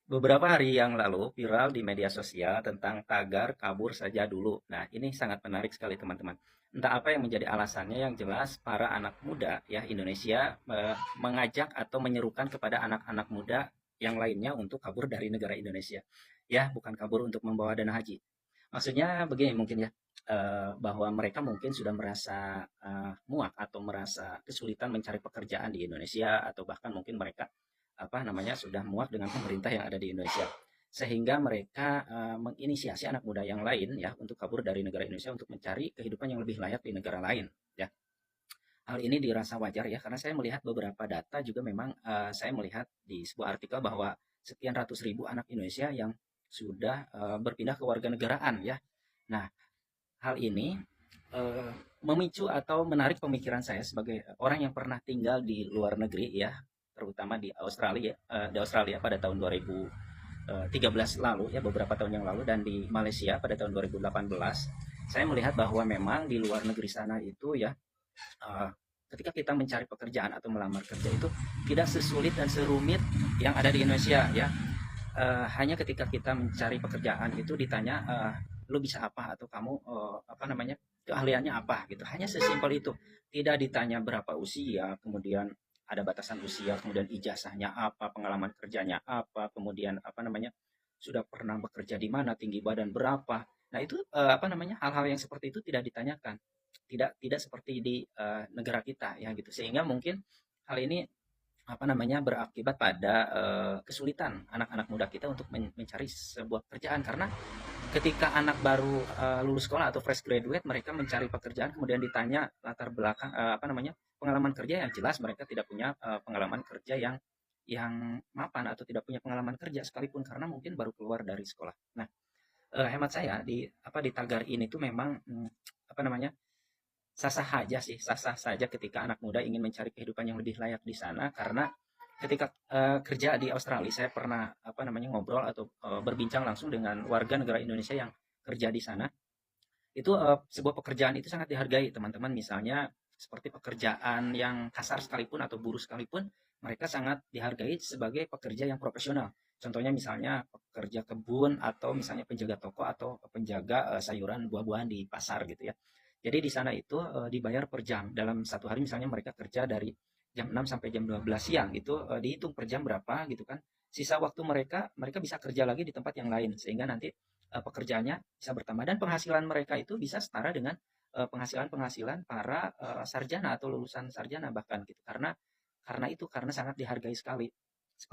Beberapa hari yang lalu viral di media sosial tentang tagar kabur saja dulu. Nah, ini sangat menarik sekali teman-teman. Entah apa yang menjadi alasannya, yang jelas para anak muda ya Indonesia mengajak atau menyerukan kepada anak-anak muda yang lainnya untuk kabur dari negara Indonesia. Ya, bukan kabur untuk membawa dana haji. Maksudnya begini mungkin ya, bahwa mereka mungkin sudah merasa muak atau merasa kesulitan mencari pekerjaan di Indonesia, atau bahkan mungkin mereka apa namanya sudah muak dengan pemerintah yang ada di Indonesia, sehingga mereka menginisiasi anak muda yang lain ya untuk kabur dari negara Indonesia untuk mencari kehidupan yang lebih layak di negara lain ya. Hal ini dirasa wajar ya, karena saya melihat beberapa data juga memang, saya melihat di sebuah artikel bahwa sekian ratus ribu anak Indonesia yang sudah berpindah ke warga negaraan ya. Nah, hal ini eh, memicu atau menarik pemikiran saya sebagai orang yang pernah tinggal di luar negeri ya, terutama di Australia pada tahun 2013 lalu ya, beberapa tahun yang lalu, dan di Malaysia pada tahun 2018. Saya melihat bahwa memang di luar negeri sana itu ya, eh, ketika kita mencari pekerjaan atau melamar kerja itu tidak sesulit dan serumit yang ada di Indonesia ya. Hanya ketika kita mencari pekerjaan itu ditanya, lu bisa apa, atau kamu apa namanya keahliannya apa gitu, hanya sesimpel itu. Tidak ditanya berapa usia, kemudian ada batasan usia, kemudian ijazahnya apa, pengalaman kerjanya apa, kemudian apa namanya sudah pernah bekerja di mana, tinggi badan berapa. Nah itu apa namanya hal-hal yang seperti itu tidak ditanyakan, tidak seperti di negara kita ya gitu, sehingga mungkin hal ini apa namanya berakibat pada kesulitan anak-anak muda kita untuk mencari sebuah pekerjaan, karena ketika anak baru lulus sekolah atau fresh graduate, mereka mencari pekerjaan kemudian ditanya latar belakang apa namanya pengalaman kerja, yang jelas mereka tidak punya pengalaman kerja yang mapan, atau tidak punya pengalaman kerja sekalipun, karena mungkin baru keluar dari sekolah. Nah, hemat saya di tagar ini tuh memang apa namanya sah-sah saja sih, sah-sah saja ketika anak muda ingin mencari kehidupan yang lebih layak di sana, karena ketika kerja di Australia, saya pernah apa namanya ngobrol atau berbincang langsung dengan warga negara Indonesia yang kerja di sana. Itu sebuah pekerjaan itu sangat dihargai teman-teman, misalnya seperti pekerjaan yang kasar sekalipun atau buruh sekalipun, mereka sangat dihargai sebagai pekerja yang profesional. Contohnya misalnya pekerja kebun, atau misalnya penjaga toko, atau penjaga sayuran buah-buahan di pasar gitu ya. Jadi di sana itu dibayar per jam. Dalam satu hari misalnya mereka kerja dari jam 6 sampai jam 12 siang, itu dihitung per jam berapa gitu kan. Sisa waktu mereka mereka bisa kerja lagi di tempat yang lain, sehingga nanti pekerjaannya bisa bertambah, dan penghasilan mereka itu bisa setara dengan penghasilan-penghasilan para sarjana atau lulusan sarjana bahkan gitu. Karena itu karena sangat dihargai sekali. Seperti